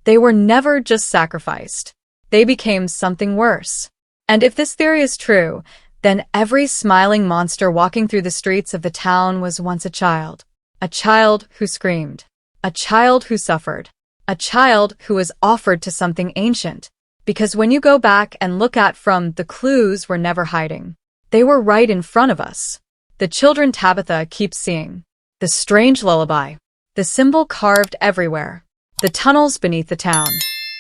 They were never just sacrificed. They became something worse. And if this theory is true, then every smiling monster walking through the streets of the town was once a child who screamed, a child who suffered, a child who was offered to something ancient. Because when you go back and look at from, the clues were never hiding. They were right in front of us. The children Tabitha keeps seeing. The strange lullaby. The symbol carved everywhere. The tunnels beneath the town.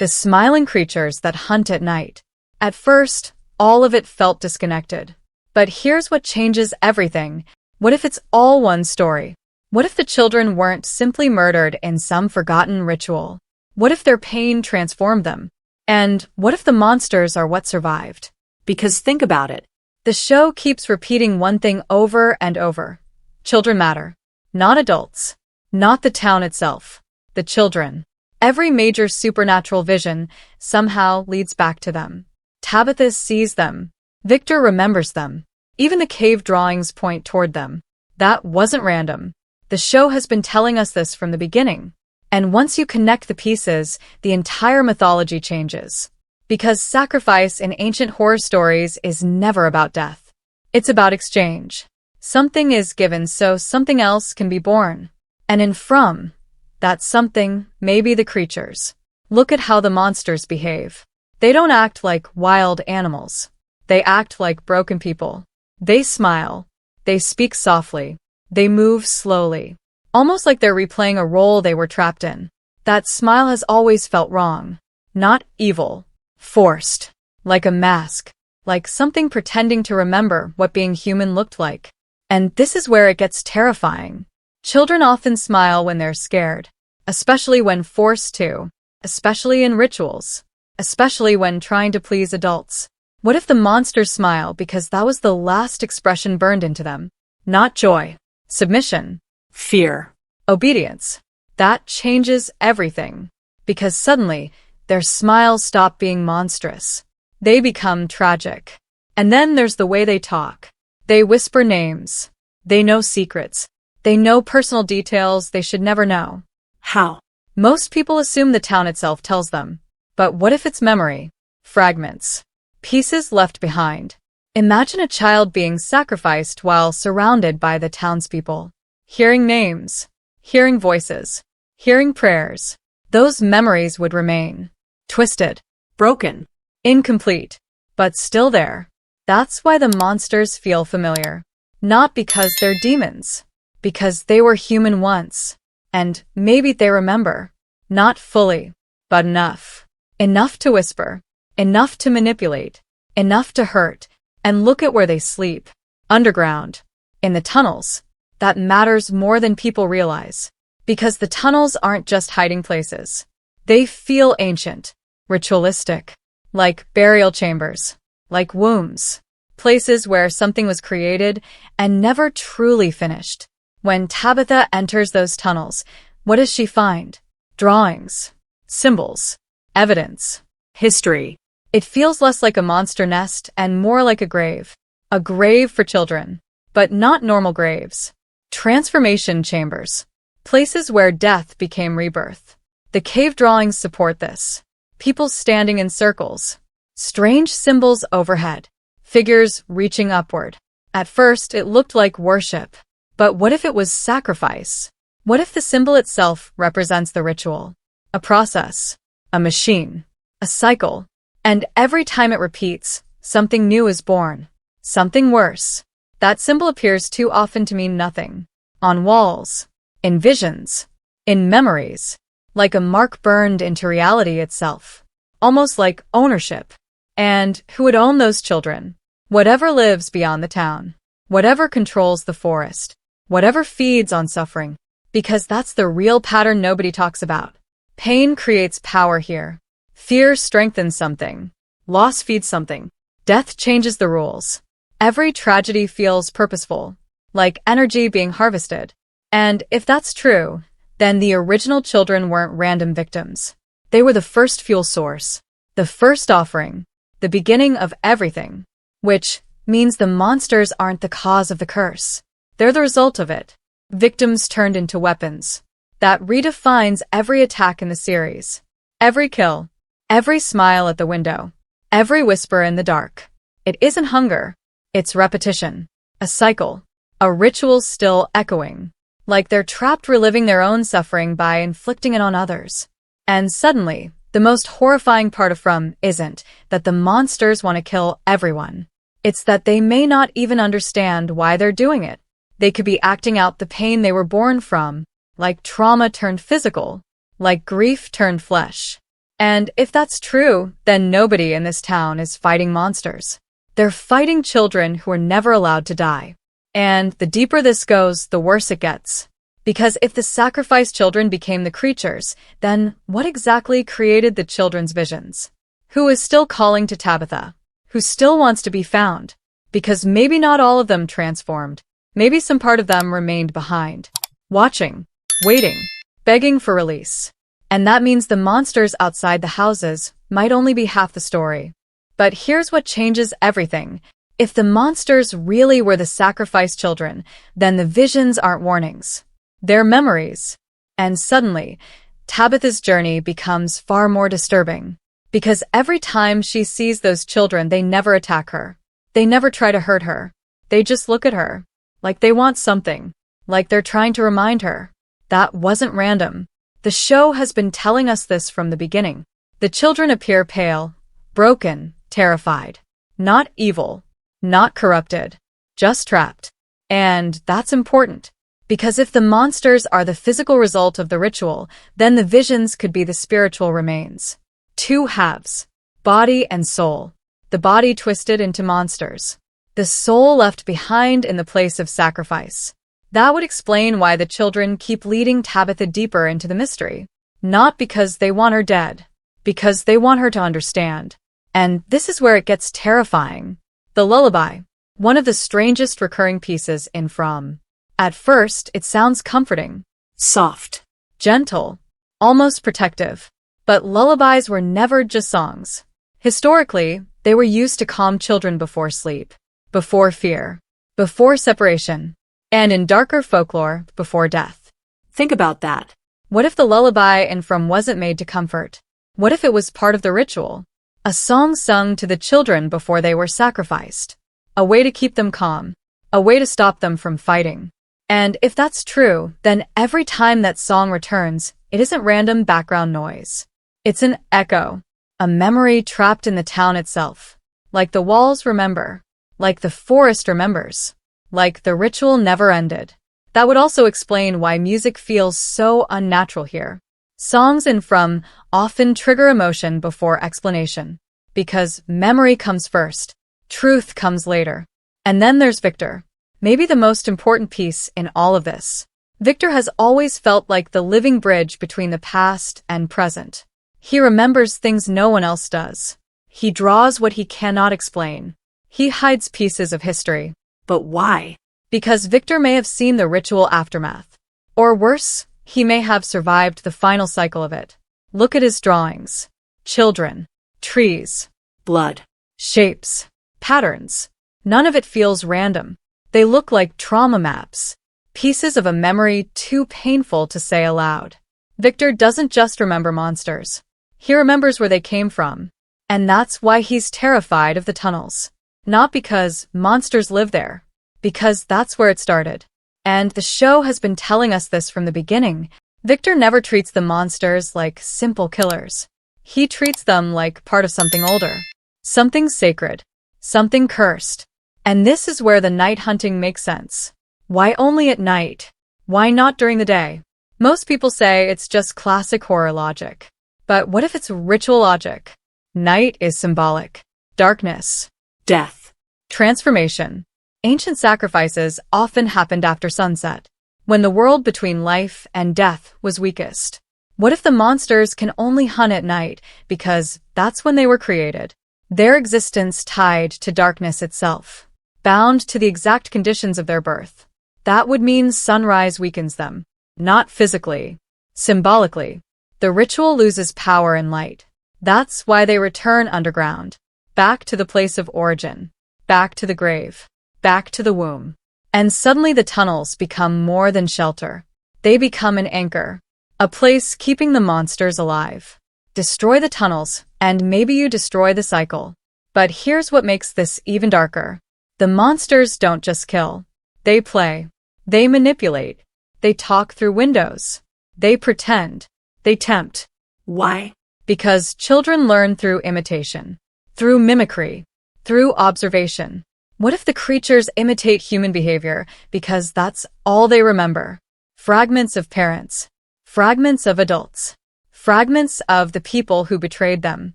The smiling creatures that hunt at night. At first, all of it felt disconnected. But here's what changes everything. What if it's all one story? What if the children weren't simply murdered in some forgotten ritual? What if their pain transformed them? And what if the monsters are what survived? Because think about it. The show keeps repeating one thing over and over. Children matter. Not adults. Not the town itself. The children. Every major supernatural vision somehow leads back to them. Tabitha sees them. Victor remembers them. Even the cave drawings point toward them. That wasn't random. The show has been telling us this from the beginning. And once you connect the pieces, the entire mythology changes. Because sacrifice in ancient horror stories is never about death. It's about exchange. Something is given so something else can be born. And in From, that something may be the creatures. Look at how the monsters behave. They don't act like wild animals. They act like broken people. They smile. They speak softly. They move slowly. Almost like they're replaying a role they were trapped in. That smile has always felt wrong. Not evil. Forced. Like a mask. Like something pretending to remember what being human looked like. And this is where it gets terrifying. Children often smile when they're scared. Especially when forced to. Especially in rituals. Especially when trying to please adults. What if the monsters smile because that was the last expression burned into them? Not joy. Submission. Fear. Obedience. That changes everything. Because suddenly, their smiles stop being monstrous. They become tragic. And then there's the way they talk. They whisper names. They know secrets. They know personal details they should never know. How? Most people assume the town itself tells them. But what if it's memory? Fragments. Pieces left behind. Imagine a child being sacrificed while surrounded by the townspeople. Hearing names. Hearing voices. Hearing prayers. Those memories would remain. Twisted. Broken. Incomplete. But still there. That's why the monsters feel familiar. Not because they're demons. Because they were human once. And maybe they remember. Not fully. But enough. Enough to whisper. Enough to manipulate. Enough to hurt. And look at where they sleep. Underground. In the tunnels. That matters more than people realize. Because the tunnels aren't just hiding places. They feel ancient. Ritualistic. Like burial chambers. Like wombs. Places where something was created and never truly finished. When Tabitha enters those tunnels, what does she find? Drawings. Symbols. Evidence. History. It feels less like a monster nest and more like a grave. A grave for children. But not normal graves. Transformation chambers. Places where death became rebirth. The cave drawings support this. People standing in circles. Strange symbols overhead. Figures reaching upward. At first, it looked like worship. But what if it was sacrifice? What if the symbol itself represents the ritual? A process. A machine. A cycle. And every time it repeats, something new is born. Something worse. That symbol appears too often to mean nothing. On walls. In visions. In memories. Like a mark burned into reality itself. Almost like ownership. And who would own those children? Whatever lives beyond the town. Whatever controls the forest. Whatever feeds on suffering. Because that's the real pattern nobody talks about. Pain creates power here. Fear strengthens something. Loss feeds something. Death changes the rules. Every tragedy feels purposeful. Like energy being harvested. And if that's true, then the original children weren't random victims. They were the first fuel source. The first offering. The beginning of everything. Which means the monsters aren't the cause of the curse. They're the result of it. Victims turned into weapons. That redefines every attack in the series. Every kill, every smile at the window, every whisper in the dark. It isn't hunger. It's repetition. A cycle. A ritual still echoing. Like they're trapped reliving their own suffering by inflicting it on others. And suddenly, the most horrifying part of From isn't that the monsters want to kill everyone. It's that they may not even understand why they're doing it. They could be acting out the pain they were born from, like trauma turned physical, like grief turned flesh. And if that's true, then nobody in this town is fighting monsters. They're fighting children who were never allowed to die. And the deeper this goes, the worse it gets. Because if the sacrificed children became the creatures, then what exactly created the children's visions? Who is still calling to Tabitha? Who still wants to be found? Because maybe not all of them transformed. Maybe some part of them remained behind. Watching. Waiting. Begging for release. And that means the monsters outside the houses might only be half the story. But here's what changes everything. If the monsters really were the sacrificed children, then the visions aren't warnings. They're memories. And suddenly, Tabitha's journey becomes far more disturbing. Because every time she sees those children, they never attack her. They never try to hurt her. They just look at her. Like they want something. Like they're trying to remind her. That wasn't random. The show has been telling us this from the beginning. The children appear pale, broken, terrified. Not evil. Not corrupted. Just trapped. And that's important. Because if the monsters are the physical result of the ritual, then the visions could be the spiritual remains. Two halves. Body and soul. The body twisted into monsters. The soul left behind in the place of sacrifice. That would explain why the children keep leading Tabitha deeper into the mystery. Not because they want her dead. Because they want her to understand. And this is where it gets terrifying. The lullaby. One of the strangest recurring pieces in From. At first, it sounds comforting. Soft. Gentle. Almost protective. But lullabies were never just songs. Historically, they were used to calm children before sleep. Before fear. Before separation. And in darker folklore, before death. Think about that. What if the lullaby in From wasn't made to comfort? What if it was part of the ritual? A song sung to the children before they were sacrificed. A way to keep them calm. A way to stop them from fighting. And if that's true, then every time that song returns, it isn't random background noise. It's an echo. A memory trapped in the town itself. Like the walls remember. Like the forest remembers. Like the ritual never ended. That would also explain why music feels so unnatural here. Songs in From often trigger emotion before explanation. Because memory comes first. Truth comes later. And then there's Victor. Maybe the most important piece in all of this. Victor has always felt like the living bridge between the past and present. He remembers things no one else does. He draws what he cannot explain. He hides pieces of history. But why? Because Victor may have seen the ritual aftermath. Or worse, he may have survived the final cycle of it. Look at his drawings. Children. Trees. Blood. Shapes. Patterns. None of it feels random. They look like trauma maps. Pieces of a memory too painful to say aloud. Victor doesn't just remember monsters. He remembers where they came from. And that's why he's terrified of the tunnels. Not because monsters live there. Because that's where it started. And the show has been telling us this from the beginning. Victor never treats the monsters like simple killers. He treats them like part of something older. Something sacred. Something cursed. And this is where the night hunting makes sense. Why only at night? Why not during the day? Most people say it's just classic horror logic. But what if it's ritual logic? Night is symbolic. Darkness. Death. Transformation. Ancient sacrifices often happened after sunset, when the world between life and death was weakest. What if the monsters can only hunt at night because that's when they were created? Their existence tied to darkness itself. Bound to the exact conditions of their birth. That would mean sunrise weakens them. Not physically. Symbolically. The ritual loses power in light. That's why they return underground. Back to the place of origin. Back to the grave. Back to the womb. And suddenly the tunnels become more than shelter. They become an anchor. A place keeping the monsters alive. destroy the tunnels, and maybe you destroy the cycle. But here's what makes this even darker. The monsters don't just kill. They play. They manipulate. They talk through windows. They pretend. They tempt. Why? Because children learn through imitation, through mimicry, through observation. What if the creatures imitate human behavior because that's all they remember? Fragments of parents, fragments of adults, fragments of the people who betrayed them.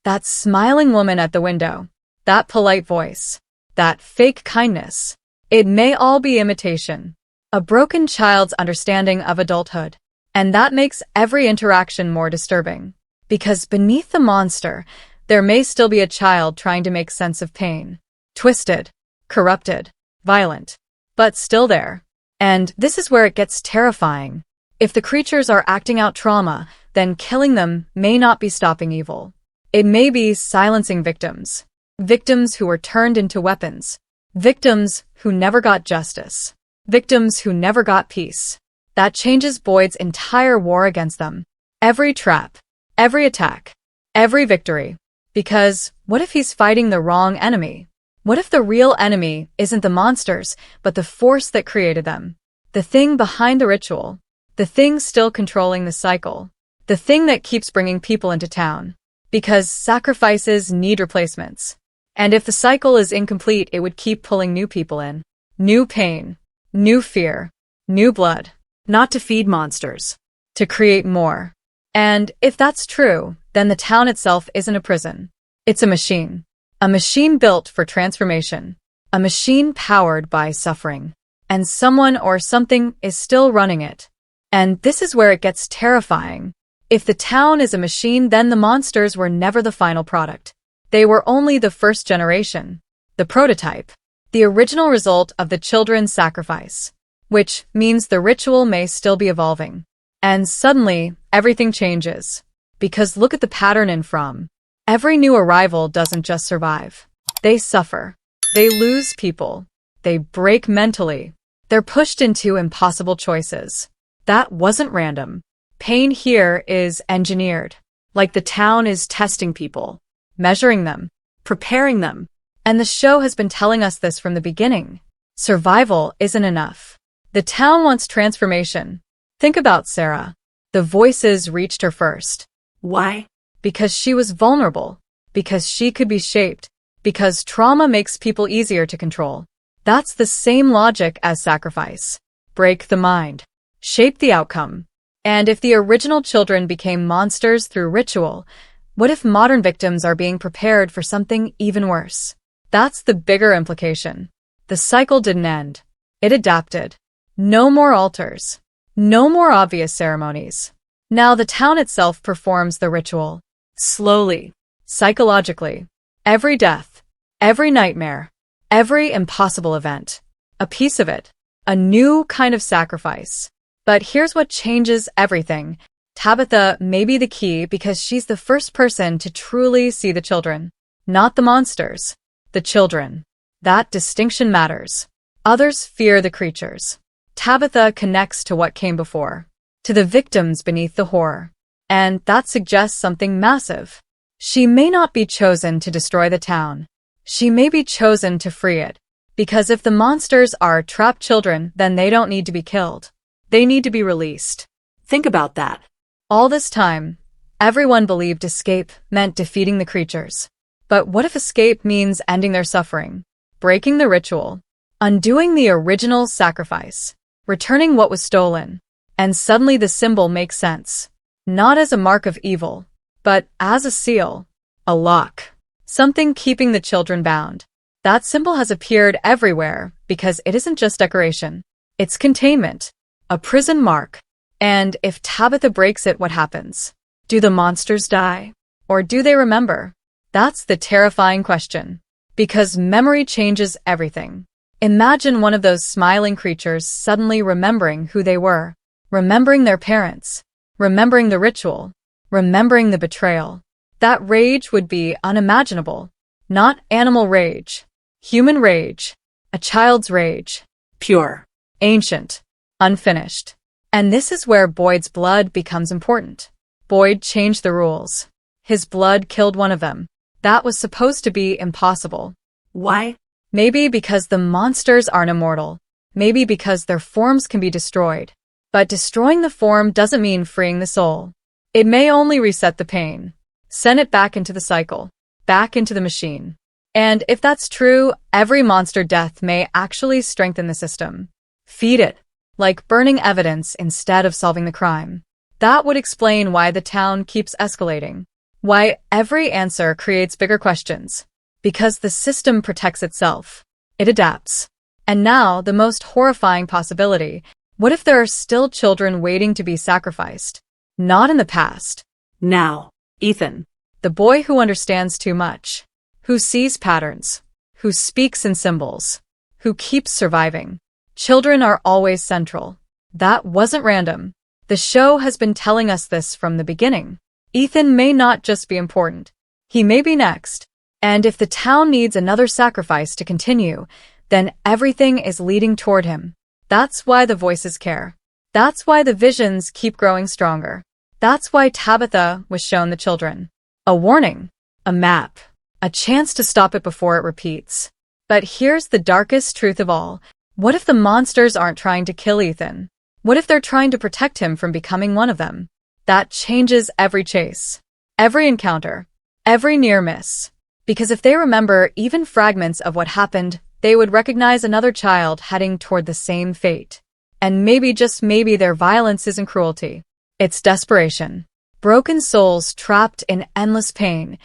That smiling woman at the window, that polite voice, that fake kindness. It may all be imitation, a broken child's understanding of adulthood. And that makes every interaction more disturbing. Because beneath the monster, there may still be a child trying to make sense of pain. Twisted, corrupted, violent, but still there. And this is where it gets terrifying. If the creatures are acting out trauma, then killing them may not be stopping evil. It may be silencing victims. Victims who were turned into weapons. Victims who never got justice. Victims who never got peace. That changes Boyd's entire war against them. Every trap. Every attack. Every victory. Because what if he's fighting the wrong enemy? What if the real enemy isn't the monsters, but the force that created them? The thing behind the ritual. The thing still controlling the cycle. The thing that keeps bringing people into town. Because sacrifices need replacements. And if the cycle is incomplete, it would keep pulling new people in. New pain. New fear. New blood. Not to feed monsters. To create more. And if that's true, then the town itself isn't a prison. It's a machine. A machine built for transformation. A machine powered by suffering. And someone or something is still running it. And this is where it gets terrifying. If the town is a machine, then the monsters were never the final product. They were only the first generation. The prototype. The original result of the children's sacrifice. Which means the ritual may still be evolving. And suddenly, everything changes. Because look at the pattern in From. Every new arrival doesn't just survive. They suffer. They lose people. They break mentally. They're pushed into impossible choices. That wasn't random. Pain here is engineered. Like the town is testing people. Measuring them. Preparing them. And the show has been telling us this from the beginning. Survival isn't enough. The town wants transformation. Think about Sarah. The voices reached her first. Why? Because she was vulnerable. Because she could be shaped. Because trauma makes people easier to control. That's the same logic as sacrifice. Break the mind. Shape the outcome. And if the original children became monsters through ritual, what if modern victims are being prepared for something even worse? That's the bigger implication. The cycle didn't end. It adapted. No more altars. No more obvious ceremonies. Now the town itself performs the ritual. Slowly. Psychologically. Every death. Every nightmare. Every impossible event. A piece of it. A new kind of sacrifice. But here's what changes everything. Tabitha may be the key because she's the first person to truly see the children. Not the monsters. The children. That distinction matters. Others fear the creatures. Tabitha connects to what came before, to the victims beneath the horror. And that suggests something massive. She may not be chosen to destroy the town. She may be chosen to free it. Because if the monsters are trapped children, then they don't need to be killed. They need to be released. Think about that. All this time, everyone believed escape meant defeating the creatures. But what if escape means ending their suffering, breaking the ritual, undoing the original sacrifice? Returning what was stolen. And suddenly the symbol makes sense. Not as a mark of evil, but as a seal. A lock. Something keeping the children bound. That symbol has appeared everywhere because it isn't just decoration. It's containment. A prison mark. And if Tabitha breaks it, what happens? Do the monsters die? Or do they remember? That's the terrifying question. Because memory changes everything. Imagine one of those smiling creatures suddenly remembering who they were, remembering their parents, remembering the ritual, remembering the betrayal. That rage would be unimaginable. Not animal rage. Human rage. A child's rage. Pure. Ancient. Unfinished. And this is where Boyd's blood becomes important. Boyd changed the rules. His blood killed one of them. That was supposed to be impossible. Why? Maybe because the monsters aren't immortal. Maybe because their forms can be destroyed. But destroying the form doesn't mean freeing the soul. It may only reset the pain. Send it back into the cycle. Back into the machine. And if that's true, every monster death may actually strengthen the system. Feed it. Like burning evidence instead of solving the crime. That would explain why the town keeps escalating. Why every answer creates bigger questions. Because the system protects itself. It adapts. And now, the most horrifying possibility. What if there are still children waiting to be sacrificed? Not in the past. Now. Ethan. The boy who understands too much. Who sees patterns. Who speaks in symbols. Who keeps surviving. Children are always central. That wasn't random. The show has been telling us this from the beginning. Ethan may not just be important. He may be next. And if the town needs another sacrifice to continue, then everything is leading toward him. That's why the voices care. That's why the visions keep growing stronger. That's why Tabitha was shown the children. A warning. A map. A chance to stop it before it repeats. But here's the darkest truth of all. What if the monsters aren't trying to kill Ethan? What if they're trying to protect him from becoming one of them? That changes every chase. Every encounter. Every near miss. Because if they remember even fragments of what happened, they would recognize another child heading toward the same fate. And maybe, just maybe, their violence isn't cruelty. It's desperation. Broken souls trapped in endless pain,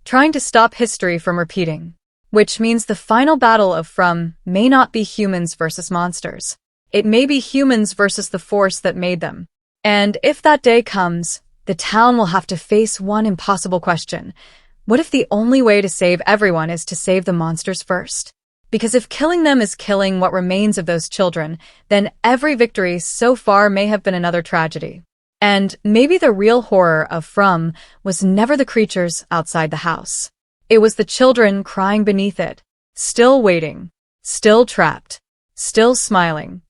trying to stop history from repeating. Which means the final battle of From may not be humans versus monsters. It may be humans versus the force that made them. And if that day comes, the town will have to face one impossible question. What if the only way to save everyone is to save the monsters first? Because if killing them is killing what remains of those children, then every victory so far may have been another tragedy. And maybe the real horror of From was never the creatures outside the house. It was the children crying beneath it, still waiting, still trapped, still smiling.